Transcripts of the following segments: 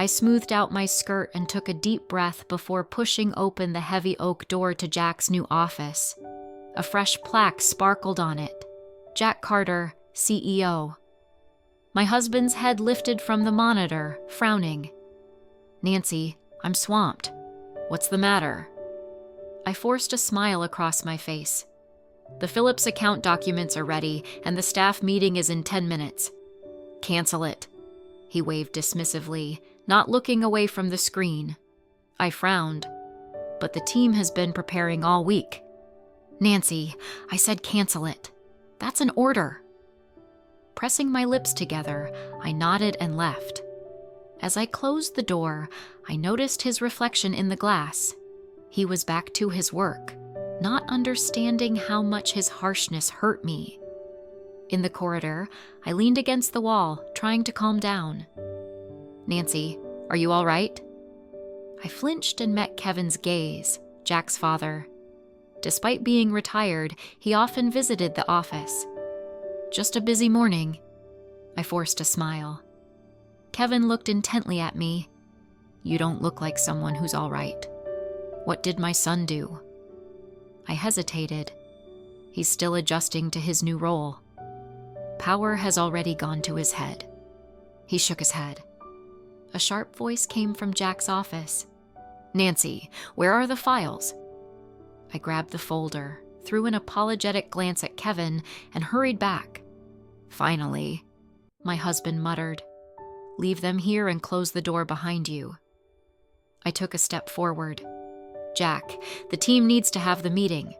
I smoothed out my skirt and took a deep breath before pushing open the heavy oak door to Jack's new office. A fresh plaque sparkled on it. Jack Carter, CEO. My husband's head lifted from the monitor, frowning. "Nancy, I'm swamped. What's the matter?" I forced a smile across my face. "The Phillips account documents are ready, and the staff meeting is in 10 minutes. Cancel it." He waved dismissively, not looking away from the screen. I frowned. "But the team has been preparing all week." "Nancy, I said cancel it. That's an order." Pressing my lips together, I nodded and left. As I closed the door, I noticed his reflection in the glass. He was back to his work, not understanding how much his harshness hurt me. In the corridor, I leaned against the wall, trying to calm down. "Nancy, are you all right?" I flinched and met Kevin's gaze, Jack's father. Despite being retired, he often visited the office. "Just a busy morning." I forced a smile. Kevin looked intently at me. "You don't look like someone who's all right. What did my son do?" I hesitated. He's still adjusting to his new role. Power has already gone to his head. He shook his head. A sharp voice came from Jack's office. "Nancy, where are the files?" I grabbed the folder, threw an apologetic glance at Kevin, and hurried back. "Finally," my husband muttered. "Leave them here and close the door behind you." I took a step forward. "Jack, the team needs to have the meeting."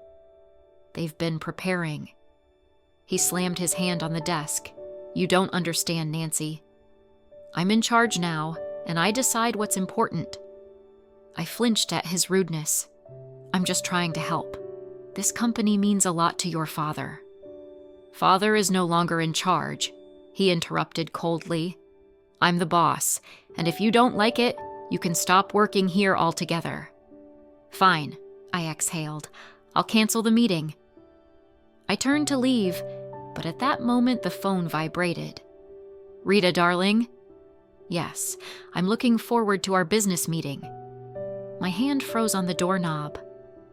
"They've been preparing." He slammed his hand on the desk. "You don't understand, Nancy. I'm in charge now, and I decide what's important." I flinched at his rudeness. "I'm just trying to help. This company means a lot to your father." "Father is no longer in charge," he interrupted coldly. "I'm the boss, and if you don't like it, you can stop working here altogether." "Fine," I exhaled. "I'll cancel the meeting." I turned to leave, but at that moment the phone vibrated. "Rita, darling?" "Yes, I'm looking forward to our business meeting." My hand froze on the doorknob.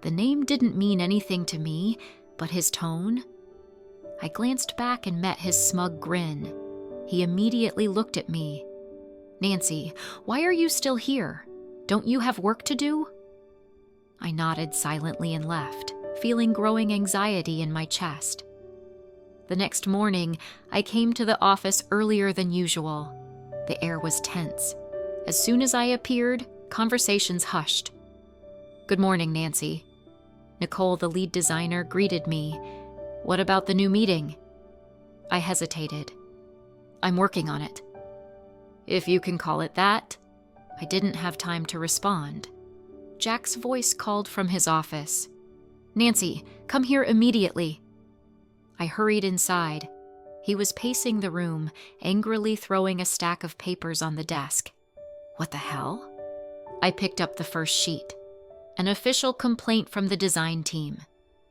The name didn't mean anything to me, but his tone? I glanced back and met his smug grin. He immediately looked at me. "Nancy, why are you still here? Don't you have work to do?" I nodded silently and left, feeling growing anxiety in my chest. The next morning, I came to the office earlier than usual. The air was tense. As soon as I appeared, conversations hushed. "Good morning, Nancy." Nicole, the lead designer, greeted me. "What about the new meeting?" I hesitated. "I'm working on it." "If you can call it that." I didn't have time to respond. Jack's voice called from his office. "Nancy, come here immediately." I hurried inside. He was pacing the room, angrily throwing a stack of papers on the desk. What the hell? I picked up the first sheet. An official complaint from the design team.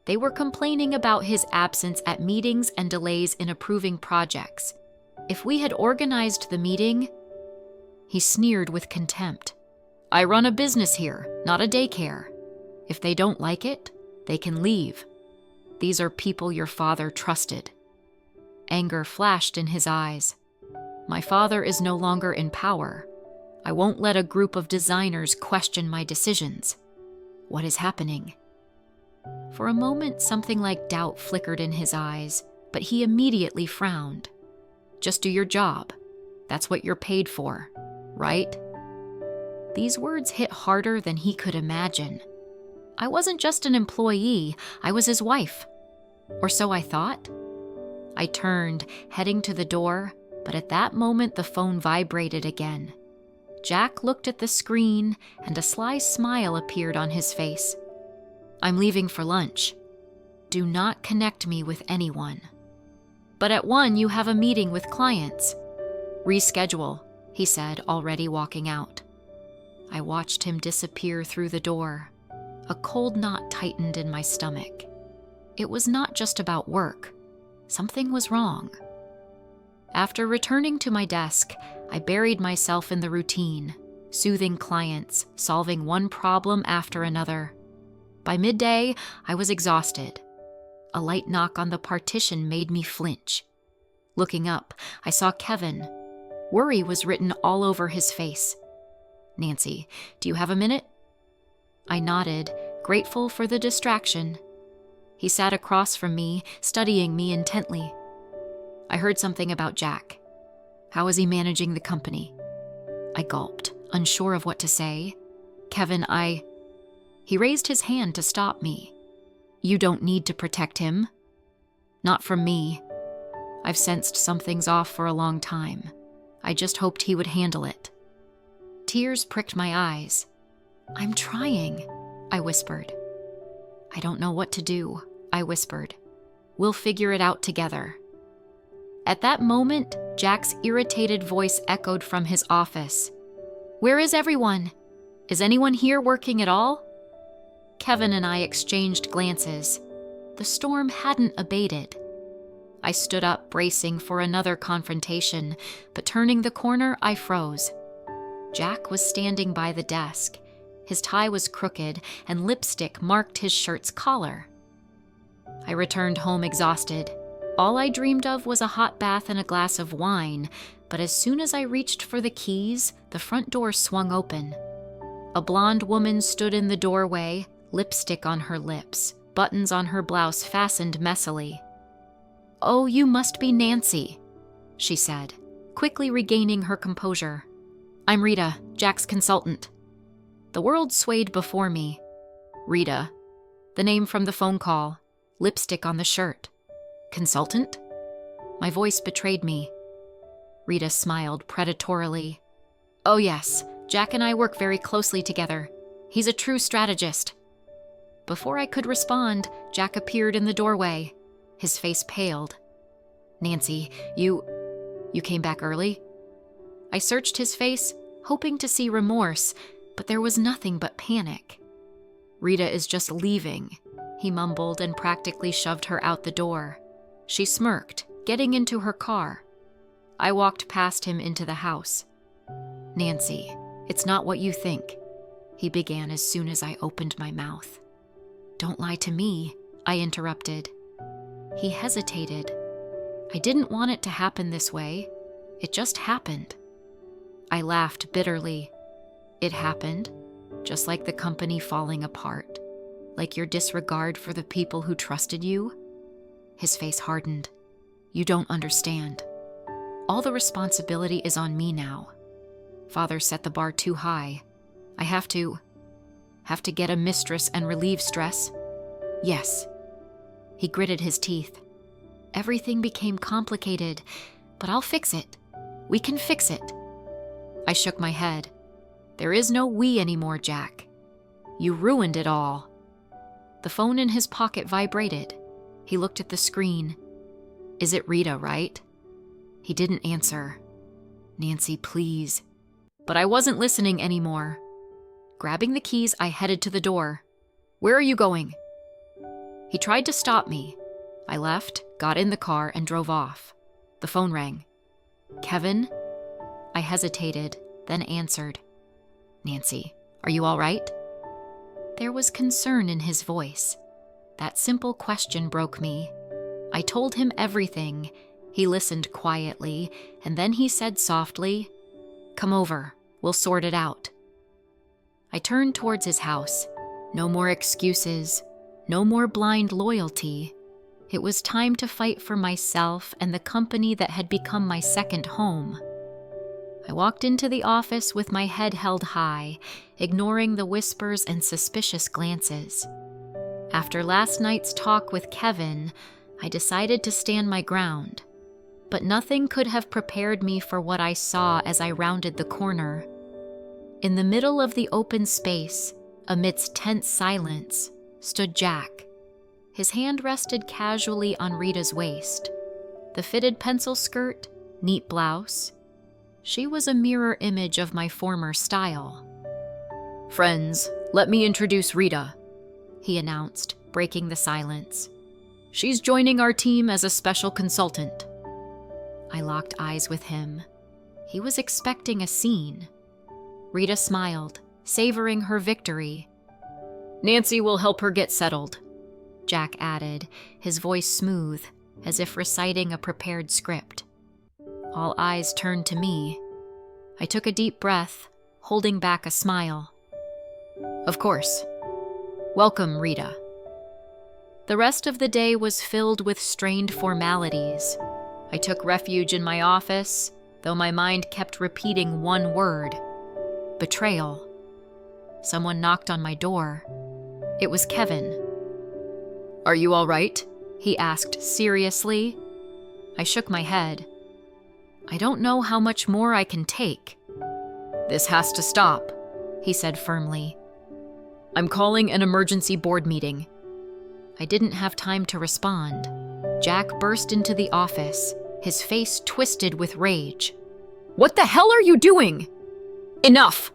They were complaining about his absence at meetings and delays in approving projects. If we had organized the meeting... He sneered with contempt. "I run a business here, not a daycare. If they don't like it, they can leave. These are people your father trusted." Anger flashed in his eyes. "My father is no longer in power. I won't let a group of designers question my decisions. What is happening?" For a moment, something like doubt flickered in his eyes, but he immediately frowned. "Just do your job. That's what you're paid for, right?" These words hit harder than he could imagine. I wasn't just an employee, I was his wife. Or so I thought. I turned, heading to the door, but at that moment the phone vibrated again. Jack looked at the screen, and a sly smile appeared on his face. "I'm leaving for lunch. Do not connect me with anyone. But at 1 you have a meeting with clients." "Reschedule," he said, already walking out. I watched him disappear through the door. A cold knot tightened in my stomach. It was not just about work. Something was wrong. After returning to my desk, I buried myself in the routine, soothing clients, solving one problem after another. By midday, I was exhausted. A light knock on the partition made me flinch. Looking up, I saw Kevin. Worry was written all over his face. "Nancy, do you have a minute?" I nodded, grateful for the distraction. He sat across from me, studying me intently. "I heard something about Jack. How is he managing the company?" I gulped, unsure of what to say. "Kevin, He raised his hand to stop me. "You don't need to protect him." "Not from me. I've sensed something's off for a long time. I just hoped he would handle it." Tears pricked my eyes. "I'm trying," I whispered. "I don't know what to do," I whispered. "We'll figure it out together." At that moment, Jack's irritated voice echoed from his office. "Where is everyone? Is anyone here working at all?" Kevin and I exchanged glances. The storm hadn't abated. I stood up, bracing for another confrontation, but turning the corner, I froze. Jack was standing by the desk. His tie was crooked, and lipstick marked his shirt's collar. I returned home exhausted. All I dreamed of was a hot bath and a glass of wine, but as soon as I reached for the keys, the front door swung open. A blonde woman stood in the doorway, lipstick on her lips, buttons on her blouse fastened messily. "Oh, you must be Nancy," she said, quickly regaining her composure. "I'm Rita, Jack's consultant." The world swayed before me. Rita. The name from the phone call. Lipstick on the shirt. Consultant? My voice betrayed me. Rita smiled predatorily. "Oh yes, Jack and I work very closely together. He's a true strategist." Before I could respond, Jack appeared in the doorway. His face paled. "Nancy, you came back early?" I searched his face, hoping to see remorse, but there was nothing but panic. "Rita is just leaving," he mumbled and practically shoved her out the door. She smirked, getting into her car. I walked past him into the house. "Nancy, it's not what you think," he began as soon as I opened my mouth. "Don't lie to me," I interrupted. He hesitated. I didn't want it to happen this way. It just happened. I laughed bitterly. It happened, just like the company falling apart, like your disregard for the people who trusted you. His face hardened. "You don't understand. All the responsibility is on me now. Father set the bar too high. I have to get a mistress and relieve stress. Yes." He gritted his teeth. "Everything became complicated, but I'll fix it. We can fix it." I shook my head. "There is no we anymore, Jack. You ruined it all." The phone in his pocket vibrated. He looked at the screen. "Is it Rita, right?" He didn't answer. "Nancy, please." But I wasn't listening anymore. Grabbing the keys, I headed to the door. "Where are you going?" He tried to stop me. I left, got in the car, and drove off. The phone rang. "Kevin?" I hesitated, then answered. "Nancy, are you all right?" There was concern in his voice. That simple question broke me. I told him everything. He listened quietly, and then he said softly, "Come over, we'll sort it out." I turned towards his house. No more excuses, no more blind loyalty. It was time to fight for myself and the company that had become my second home. I walked into the office with my head held high, ignoring the whispers and suspicious glances. After last night's talk with Kevin, I decided to stand my ground. But nothing could have prepared me for what I saw as I rounded the corner. In the middle of the open space, amidst tense silence, stood Jack. His hand rested casually on Rita's waist. The fitted pencil skirt, neat blouse. She was a mirror image of my former style. "Friends, let me introduce Rita," he announced, breaking the silence. "She's joining our team as a special consultant." I locked eyes with him. He was expecting a scene. Rita smiled, savoring her victory. "Nancy will help her get settled," Jack added, his voice smooth, as if reciting a prepared script. All eyes turned to me. I took a deep breath, holding back a smile. "Of course. Welcome, Rita." The rest of the day was filled with strained formalities. I took refuge in my office, though my mind kept repeating one word: betrayal. Someone knocked on my door. It was Kevin. "Are you all right?" he asked seriously. I shook my head. "I don't know how much more I can take." "This has to stop," he said firmly. "I'm calling an emergency board meeting." I didn't have time to respond. Jack burst into the office, his face twisted with rage. "What the hell are you doing?" "Enough!"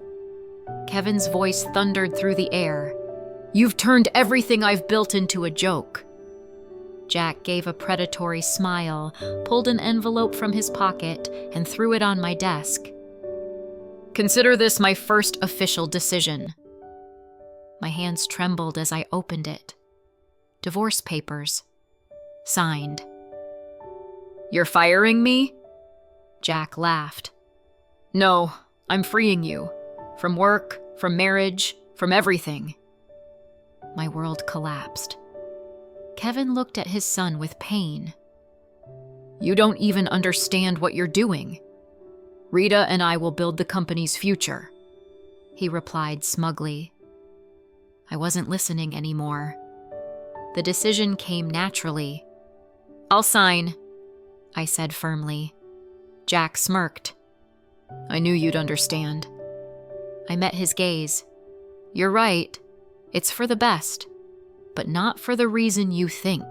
Kevin's voice thundered through the air. "You've turned everything I've built into a joke." Jack gave a predatory smile, pulled an envelope from his pocket, and threw it on my desk. "Consider this my first official decision." My hands trembled as I opened it. Divorce papers. Signed. "You're firing me?" Jack laughed. "No, I'm freeing you. From work, from marriage, from everything." My world collapsed. Kevin looked at his son with pain. "You don't even understand what you're doing. Rita and I will build the company's future," he replied smugly. I wasn't listening anymore. The decision came naturally. "I'll sign," I said firmly. Jack smirked. "I knew you'd understand." I met his gaze. "You're right. It's for the best, but not for the reason you think."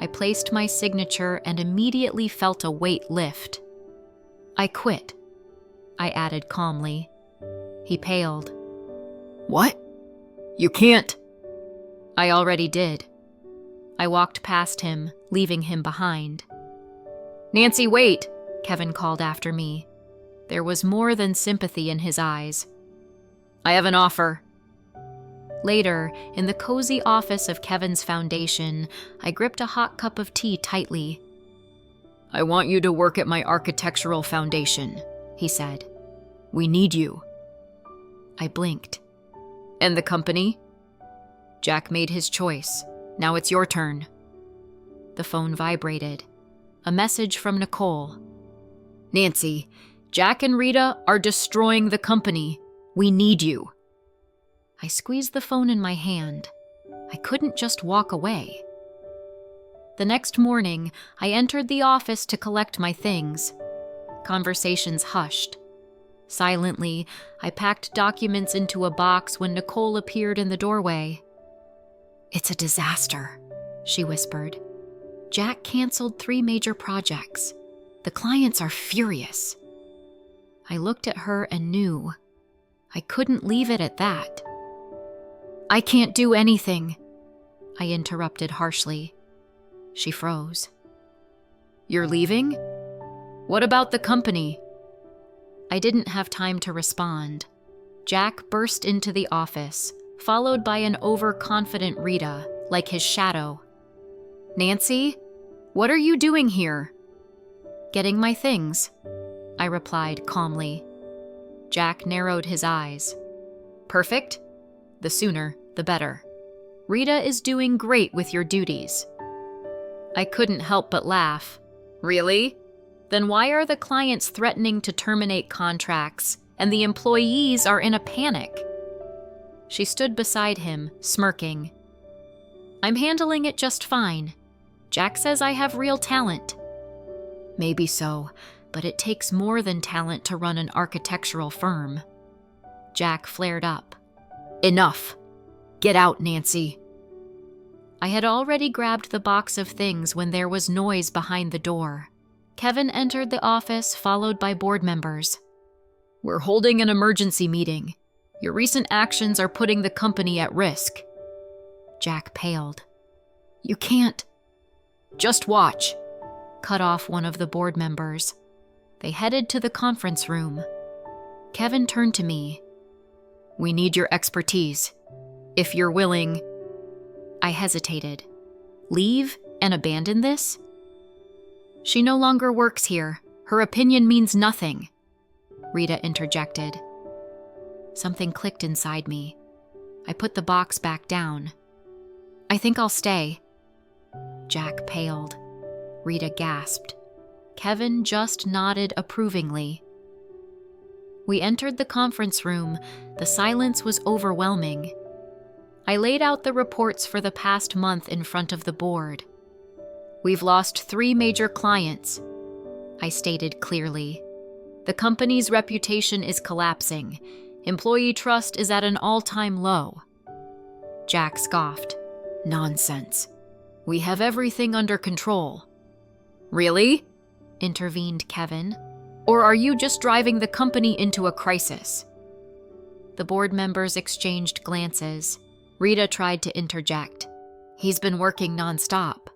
I placed my signature and immediately felt a weight lift. "I quit," I added calmly. He paled. "What? You can't." "I already did." I walked past him, leaving him behind. "Nancy, wait," Kevin called after me. There was more than sympathy in his eyes. "I have an offer." Later, in the cozy office of Kevin's foundation, I gripped a hot cup of tea tightly. "I want you to work at my architectural foundation," he said. "We need you." I blinked. "And the company?" "Jack made his choice. Now it's your turn." The phone vibrated. A message from Nicole. "Nancy, Jack and Rita are destroying the company. We need you." I squeezed the phone in my hand. I couldn't just walk away. The next morning, I entered the office to collect my things. Conversations hushed. Silently, I packed documents into a box when Nicole appeared in the doorway. "It's a disaster," she whispered. "Jack canceled 3 major projects. The clients are furious." I looked at her and knew. I couldn't leave it at that. "I can't do anything," I interrupted harshly. She froze. "You're leaving? What about the company?" I didn't have time to respond. Jack burst into the office, followed by an overconfident Rita, like his shadow. "Nancy, what are you doing here?" "Getting my things," I replied calmly. Jack narrowed his eyes. "Perfect. The sooner, the better. Rita is doing great with your duties." I couldn't help but laugh. "Really? Then why are the clients threatening to terminate contracts and the employees are in a panic?" She stood beside him, smirking. "I'm handling it just fine. Jack says I have real talent." "Maybe so, but it takes more than talent to run an architectural firm." Jack flared up. "Enough. Get out, Nancy." I had already grabbed the box of things when there was noise behind the door. Kevin entered the office, followed by board members. "We're holding an emergency meeting. Your recent actions are putting the company at risk." Jack paled. "You can't." "Just watch," cut off one of the board members. They headed to the conference room. Kevin turned to me. "We need your expertise. If you're willing..." I hesitated. "Leave and abandon this?" "She no longer works here. Her opinion means nothing," Rita interjected. Something clicked inside me. I put the box back down. "I think I'll stay." Jack paled. Rita gasped. Kevin just nodded approvingly. We entered the conference room. The silence was overwhelming. I laid out the reports for the past month in front of the board. "We've lost 3 major clients," I stated clearly. "The company's reputation is collapsing. Employee trust is at an all-time low." Jack scoffed. "Nonsense. We have everything under control." "Really?" intervened Kevin. "Or are you just driving the company into a crisis?" The board members exchanged glances. Rita tried to interject. "He's been working nonstop."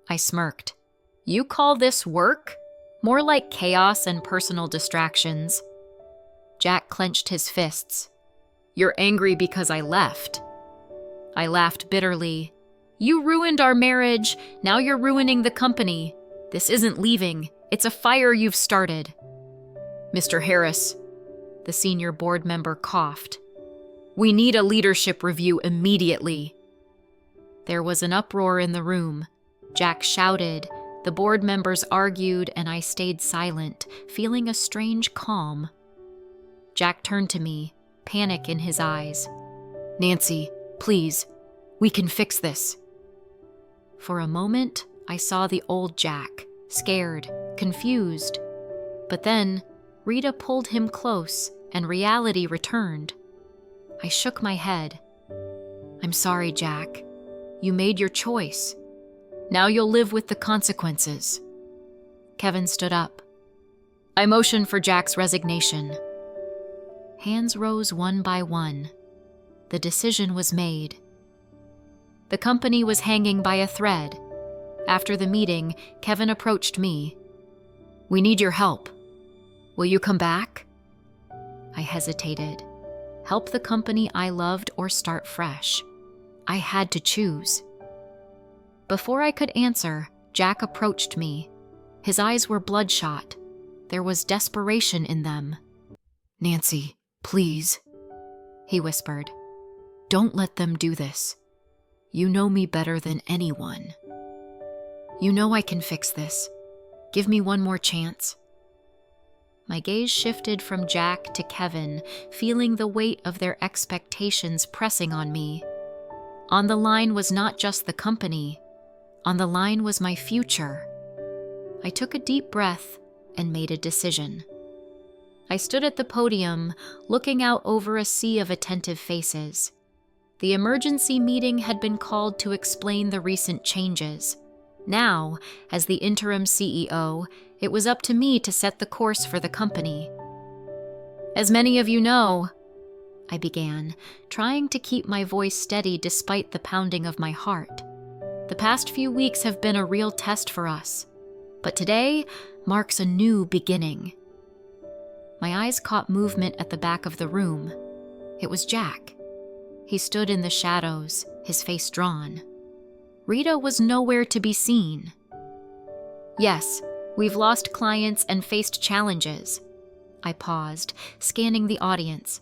I smirked. "You call this work? More like chaos and personal distractions." Jack clenched his fists. "You're angry because I left." I laughed bitterly. "You ruined our marriage. Now you're ruining the company. This isn't leaving. It's a fire you've started." "Mr. Harris," the senior board member coughed. "We need a leadership review immediately." There was an uproar in the room. Jack shouted, the board members argued, and I stayed silent, feeling a strange calm. Jack turned to me, panic in his eyes. "Nancy, please, we can fix this." For a moment, I saw the old Jack, scared, confused. But then, Rita pulled him close, and reality returned. I shook my head. "I'm sorry, Jack. You made your choice. Now you'll live with the consequences." Kevin stood up. I motioned for Jack's resignation. Hands rose one by one. The decision was made. The company was hanging by a thread. After the meeting, Kevin approached me. "We need your help. Will you come back?" I hesitated. Help the company I loved or start fresh? I had to choose. Before I could answer, Jack approached me. His eyes were bloodshot. There was desperation in them. "Nancy, please," he whispered. "Don't let them do this. You know me better than anyone. You know I can fix this. Give me one more chance." My gaze shifted from Jack to Kevin, feeling the weight of their expectations pressing on me. On the line was not just the company. On the line was my future. I took a deep breath and made a decision. I stood at the podium, looking out over a sea of attentive faces. The emergency meeting had been called to explain the recent changes. Now, as the interim CEO, it was up to me to set the course for the company. "As many of you know," I began, trying to keep my voice steady despite the pounding of my heart. "The past few weeks have been a real test for us, but today marks a new beginning." My eyes caught movement at the back of the room. It was Jack. He stood in the shadows, his face drawn. Rita was nowhere to be seen. "Yes, we've lost clients and faced challenges." I paused, scanning the audience.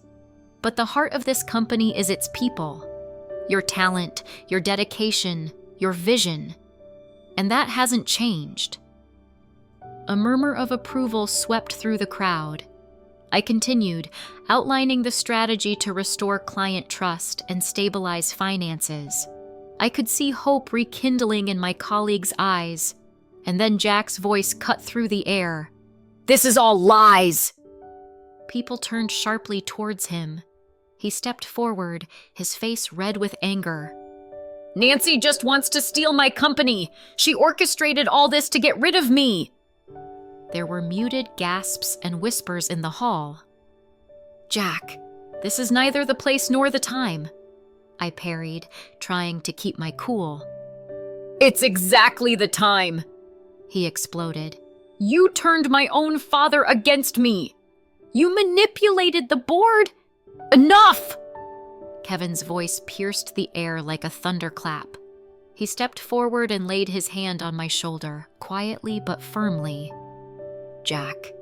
"But the heart of this company is its people. Your talent, your dedication, your vision. And that hasn't changed." A murmur of approval swept through the crowd. I continued, outlining the strategy to restore client trust and stabilize finances. I could see hope rekindling in my colleagues' eyes, and then Jack's voice cut through the air. "This is all lies!" People turned sharply towards him. He stepped forward, his face red with anger. "Nancy just wants to steal my company! She orchestrated all this to get rid of me!" There were muted gasps and whispers in the hall. "Jack, this is neither the place nor the time," I parried, trying to keep my cool. "It's exactly the time," he exploded. "You turned my own father against me. You manipulated the board! Enough! Kevin's voice pierced the air like a thunderclap. He stepped forward and laid his hand on my shoulder, quietly but firmly. Jack,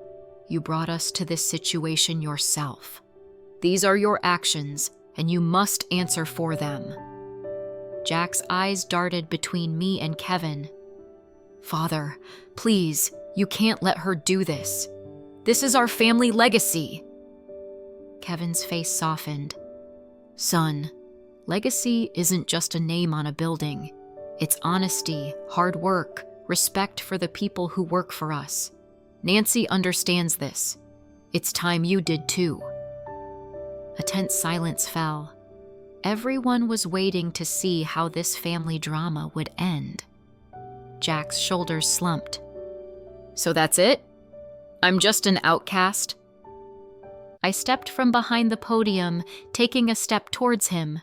you brought us to this situation yourself. These are your actions, and you must answer for them. Jack's eyes darted between me and Kevin. Father, please, you can't let her do this. This is our family legacy. Kevin's face softened. Son, legacy isn't just a name on a building. It's honesty, hard work, respect for the people who work for us. Nancy understands this. It's time you did too. A tense silence fell. Everyone was waiting to see how this family drama would end. Jack's shoulders slumped. So that's it? I'm just an outcast? I stepped from behind the podium, taking a step towards him.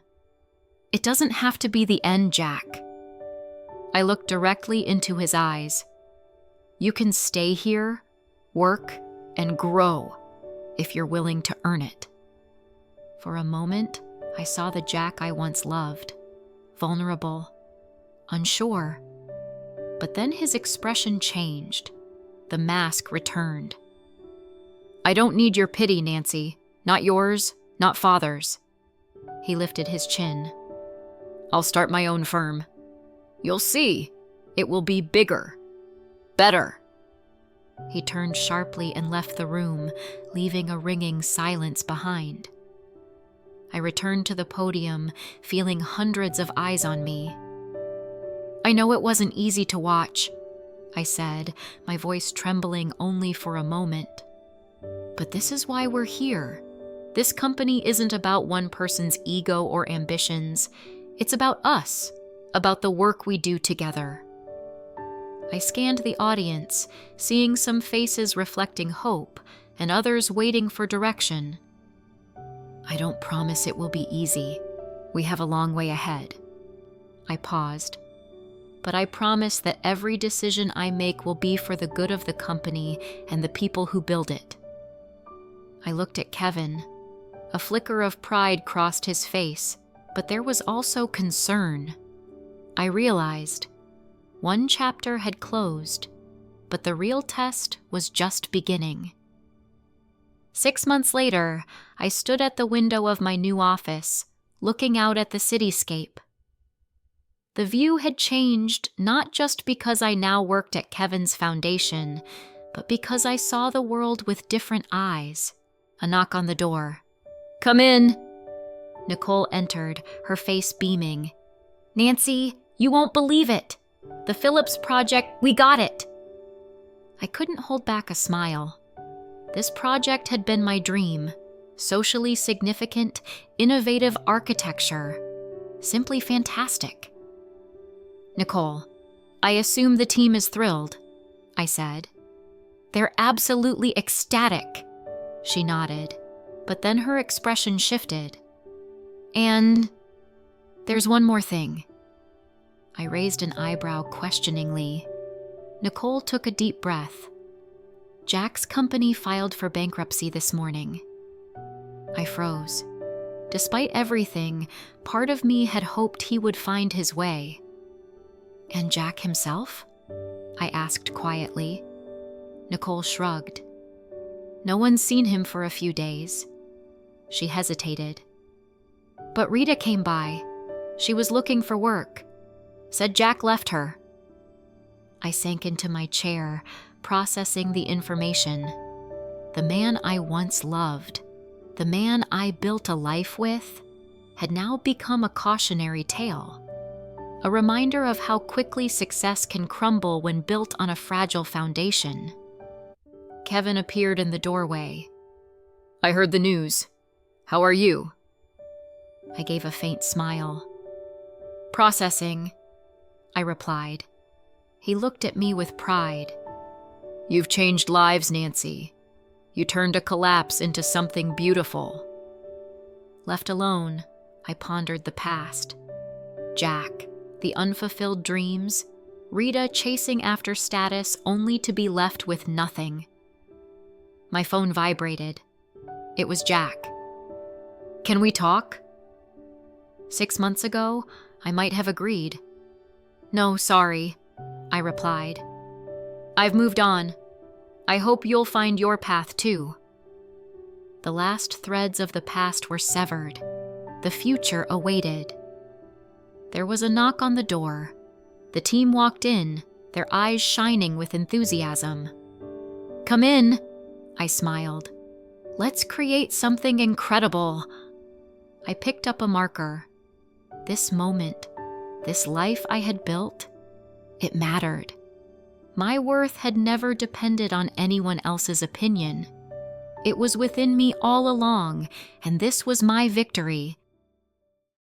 It doesn't have to be the end, Jack. I looked directly into his eyes. You can stay here, work, and grow if you're willing to earn it. For a moment, I saw the Jack I once loved, vulnerable, unsure. But then his expression changed. The mask returned. I don't need your pity, Nancy. Not yours, not Father's. He lifted his chin. I'll start my own firm. You'll see. It will be bigger. Better. He turned sharply and left the room, leaving a ringing silence behind. I returned to the podium, feeling hundreds of eyes on me. I know it wasn't easy to watch, I said, my voice trembling only for a moment. But this is why we're here. This company isn't about one person's ego or ambitions. It's about us, about the work we do together. I scanned the audience, seeing some faces reflecting hope and others waiting for direction. I don't promise it will be easy. We have a long way ahead. I paused. But I promise that every decision I make will be for the good of the company and the people who build it. I looked at Kevin. A flicker of pride crossed his face, but there was also concern. I realized one chapter had closed, but the real test was just beginning. 6 months later, I stood at the window of my new office, looking out at the cityscape. The view had changed not just because I now worked at Kevin's foundation, but because I saw the world with different eyes. A knock on the door. Come in. Nicole entered, her face beaming. Nancy, you won't believe it. The Phillips project, we got it. I couldn't hold back a smile. This project had been my dream. Socially significant, innovative architecture. Simply fantastic. Nicole, I assume the team is thrilled, I said. They're absolutely ecstatic. She nodded, but then her expression shifted. And there's one more thing. I raised an eyebrow questioningly. Nicole took a deep breath. Jack's company filed for bankruptcy this morning. I froze. Despite everything, part of me had hoped he would find his way. And Jack himself? I asked quietly. Nicole shrugged. No one's seen him for a few days. She hesitated. But Rita came by. She was looking for work. Said Jack left her. I sank into my chair, processing the information. The man I once loved, the man I built a life with, had now become a cautionary tale. A reminder of how quickly success can crumble when built on a fragile foundation. Kevin appeared in the doorway. I heard the news. How are you? I gave a faint smile. Processing, I replied. He looked at me with pride. You've changed lives, Nancy. You turned a collapse into something beautiful. Left alone, I pondered the past. Jack, the unfulfilled dreams, Rita chasing after status only to be left with nothing. My phone vibrated. It was Jack. "Can we talk?" 6 months ago, I might have agreed. "No, sorry," I replied. "I've moved on. I hope you'll find your path too." The last threads of the past were severed. The future awaited. There was a knock on the door. The team walked in, their eyes shining with enthusiasm. "Come in," I smiled. "Let's create something incredible." I picked up a marker. This moment, this life I had built, it mattered. My worth had never depended on anyone else's opinion. It was within me all along, and this was my victory,